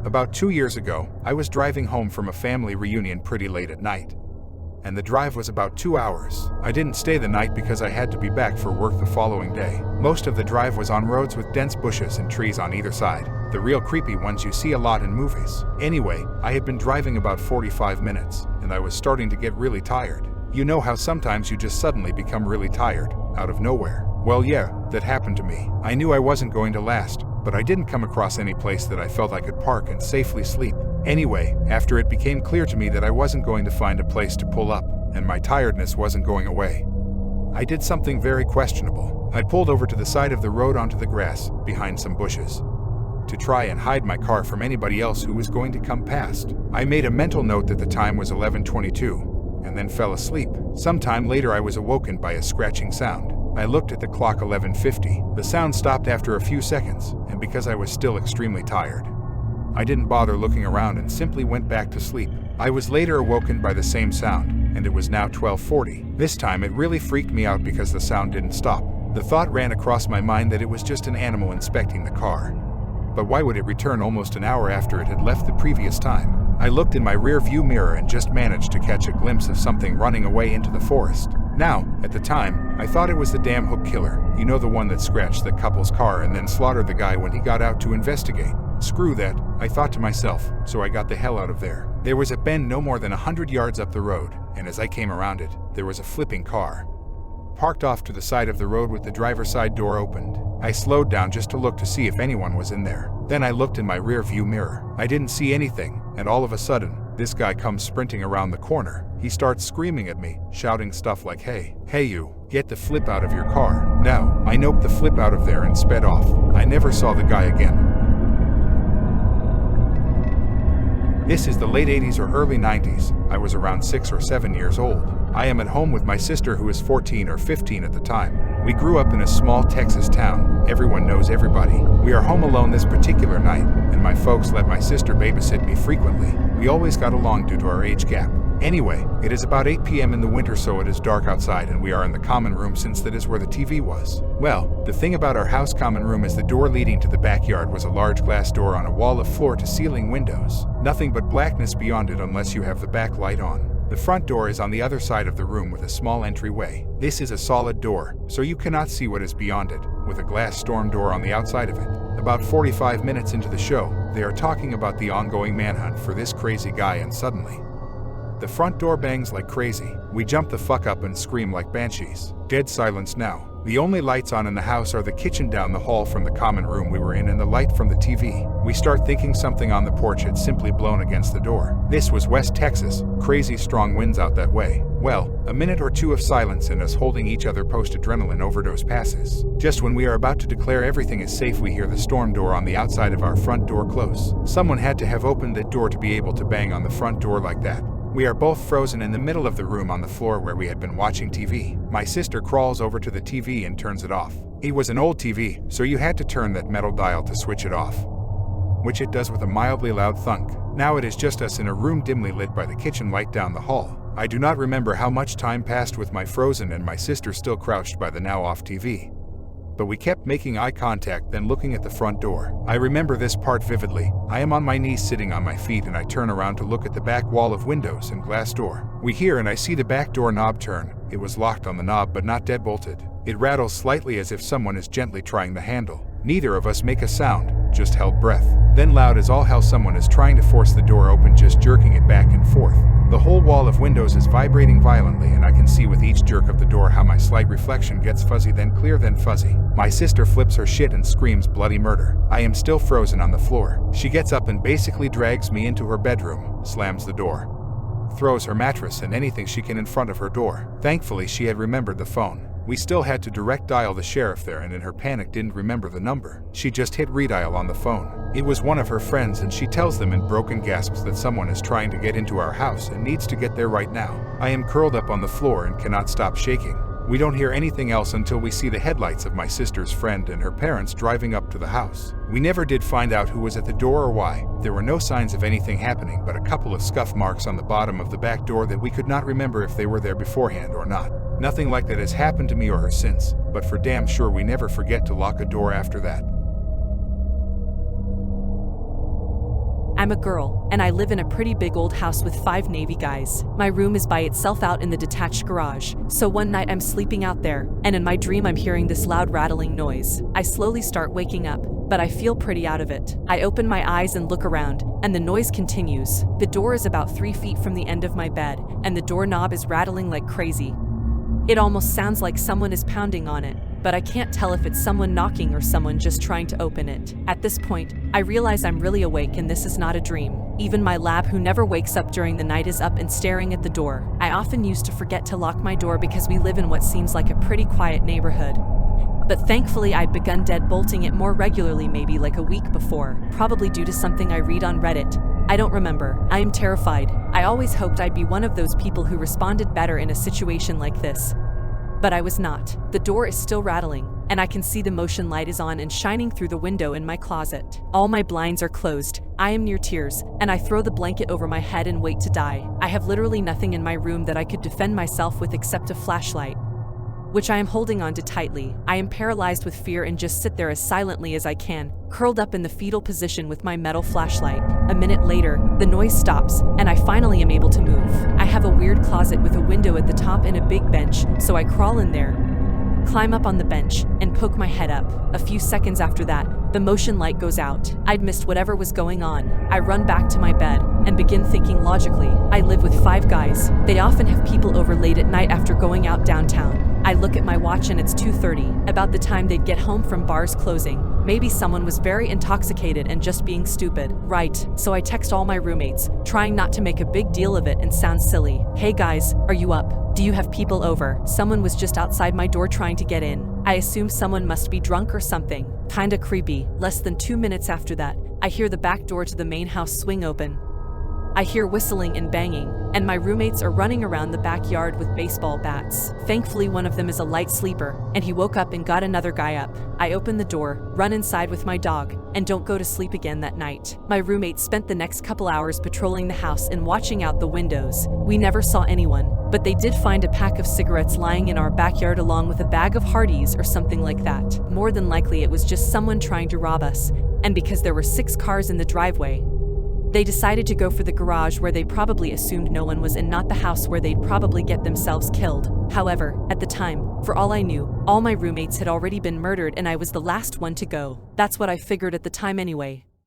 About 2 years ago, I was driving home from a family reunion pretty late at night. And the drive was about 2 hours. I didn't stay the night because I had to be back for work the following day. Most of the drive was on roads with dense bushes and trees on either side. The real creepy ones you see a lot in movies. Anyway, I had been driving about 45 minutes, and I was starting to get really tired. You know how sometimes you just suddenly become really tired, out of nowhere? Well yeah, that happened to me. I knew I wasn't going to last, but I didn't come across any place that I felt I could park and safely sleep. Anyway, after it became clear to me that I wasn't going to find a place to pull up, and my tiredness wasn't going away, I did something very questionable. I pulled over to the side of the road onto the grass, behind some bushes, to try and hide my car from anybody else who was going to come past. I made a mental note that the time was 11:22, and then fell asleep. Sometime later I was awoken by a scratching sound. I looked at the clock 11:50. The sound stopped after a few seconds, and because I was still extremely tired, I didn't bother looking around and simply went back to sleep. I was later awoken by the same sound, and it was now 12:40. This time it really freaked me out because the sound didn't stop. The thought ran across my mind that it was just an animal inspecting the car. But why would it return almost an hour after it had left the previous time? I looked in my rear view mirror and just managed to catch a glimpse of something running away into the forest. Now, at the time, I thought it was the damn hook killer. You know, the one that scratched the couple's car and then slaughtered the guy when he got out to investigate. Screw that, I thought to myself, so I got the hell out of there. There was a bend no more than 100 yards up the road, and as I came around it, there was a flipping car parked off to the side of the road with the driver's side door opened. I slowed down just to look to see if anyone was in there. Then I looked in my rear view mirror. I didn't see anything, and all of a sudden, this guy comes sprinting around the corner. He starts screaming at me, shouting stuff like, hey you, get the flip out of your car. Now, I noped the flip out of there and sped off. I never saw the guy again. This is the late 80s or early 90s. I was around 6 or 7 years old. I am at home with my sister who is 14 or 15 at the time. We grew up in a small Texas town. Everyone knows everybody. We are home alone this particular night, and my folks let my sister babysit me frequently. We always got along due to our age gap. Anyway, it is about 8 p.m. in the winter, so it is dark outside, and we are in the common room since that is where the TV was. Well, the thing about our house common room is the door leading to the backyard was a large glass door on a wall of floor-to-ceiling windows. Nothing but blackness beyond it unless you have the back light on. The front door is on the other side of the room with a small entryway. This is a solid door, so you cannot see what is beyond it, with a glass storm door on the outside of it. About 45 minutes into the show, they are talking about the ongoing manhunt for this crazy guy, and suddenly, the front door bangs like crazy. We jump the fuck up and scream like banshees. Dead silence now. The only lights on in the house are the kitchen down the hall from the common room we were in and the light from the TV. We start thinking something on the porch had simply blown against the door. This was West Texas, crazy strong winds out that way. Well, a minute or two of silence and us holding each other post-adrenaline overdose passes. Just when we are about to declare everything is safe, we hear the storm door on the outside of our front door close. Someone had to have opened that door to be able to bang on the front door like that. We are both frozen in the middle of the room on the floor where we had been watching TV. My sister crawls over to the TV and turns it off. It was an old TV, so you had to turn that metal dial to switch it off, which it does with a mildly loud thunk. Now it is just us in a room dimly lit by the kitchen light down the hall. I do not remember how much time passed with my frozen and my sister still crouched by the now off TV. But we kept making eye contact, then looking at the front door. I remember this part vividly. I am on my knees sitting on my feet and I turn around to look at the back wall of windows and glass door. We hear and I see the back door knob turn. It was locked on the knob but not deadbolted. It rattles slightly as if someone is gently trying the handle. Neither of us make a sound, just held breath. Then loud as all hell, someone is trying to force the door open, just jerking it back and forth. The whole wall of windows is vibrating violently, and I can see with each jerk of the door how my slight reflection gets fuzzy, then clear, then fuzzy. My sister flips her shit and screams bloody murder. I am still frozen on the floor. She gets up and basically drags me into her bedroom, slams the door, throws her mattress and anything she can in front of her door. Thankfully, she had remembered the phone. We still had to direct dial the sheriff there, and in her panic didn't remember the number. She just hit redial on the phone. It was one of her friends, and she tells them in broken gasps that someone is trying to get into our house and needs to get there right now. I am curled up on the floor and cannot stop shaking. We don't hear anything else until we see the headlights of my sister's friend and her parents driving up to the house. We never did find out who was at the door or why. There were no signs of anything happening but a couple of scuff marks on the bottom of the back door that we could not remember if they were there beforehand or not. Nothing like that has happened to me or her since, but for damn sure we never forget to lock a door after that. I'm a girl, and I live in a pretty big old house with 5 Navy guys. My room is by itself out in the detached garage, so one night I'm sleeping out there, and in my dream I'm hearing this loud rattling noise. I slowly start waking up, but I feel pretty out of it. I open my eyes and look around, and the noise continues. The door is about 3 feet from the end of my bed, and the doorknob is rattling like crazy. It almost sounds like someone is pounding on it, but I can't tell if it's someone knocking or someone just trying to open it. At this point, I realize I'm really awake and this is not a dream. Even my lab, who never wakes up during the night, is up and staring at the door. I often used to forget to lock my door because we live in what seems like a pretty quiet neighborhood. But thankfully I'd begun deadbolting it more regularly, maybe like a week before, probably due to something I read on Reddit. I don't remember. I am terrified. I always hoped I'd be one of those people who responded better in a situation like this. But I was not. The door is still rattling, and I can see the motion light is on and shining through the window in my closet. All my blinds are closed. I am near tears, and I throw the blanket over my head and wait to die. I have literally nothing in my room that I could defend myself with except a flashlight, which I am holding onto tightly. I am paralyzed with fear and just sit there as silently as I can, curled up in the fetal position with my metal flashlight. A minute later, the noise stops, and I finally am able to move. I have a weird closet with a window at the top and a big bench, so I crawl in there, climb up on the bench, and poke my head up. A few seconds after that, the motion light goes out. I'd missed whatever was going on. I run back to my bed and begin thinking logically. I live with 5 guys. They often have people over late at night after going out downtown. I look at my watch and it's 2:30, about the time they'd get home from bars closing. Maybe someone was very intoxicated and just being stupid. Right, so I text all my roommates, trying not to make a big deal of it and sound silly. Hey guys, are you up? Do you have people over? Someone was just outside my door trying to get in. I assume someone must be drunk or something. Kinda creepy. Less than 2 minutes after that, I hear the back door to the main house swing open. I hear whistling and banging, and my roommates are running around the backyard with baseball bats. Thankfully, one of them is a light sleeper, and he woke up and got another guy up. I open the door, run inside with my dog, and don't go to sleep again that night. My roommate spent the next couple hours patrolling the house and watching out the windows. We never saw anyone, but they did find a pack of cigarettes lying in our backyard along with a bag of Hardee's or something like that. More than likely, it was just someone trying to rob us, and because there were 6 cars in the driveway, they decided to go for the garage where they probably assumed no one was and not the house where they'd probably get themselves killed. However, at the time, for all I knew, all my roommates had already been murdered and I was the last one to go. That's what I figured at the time anyway.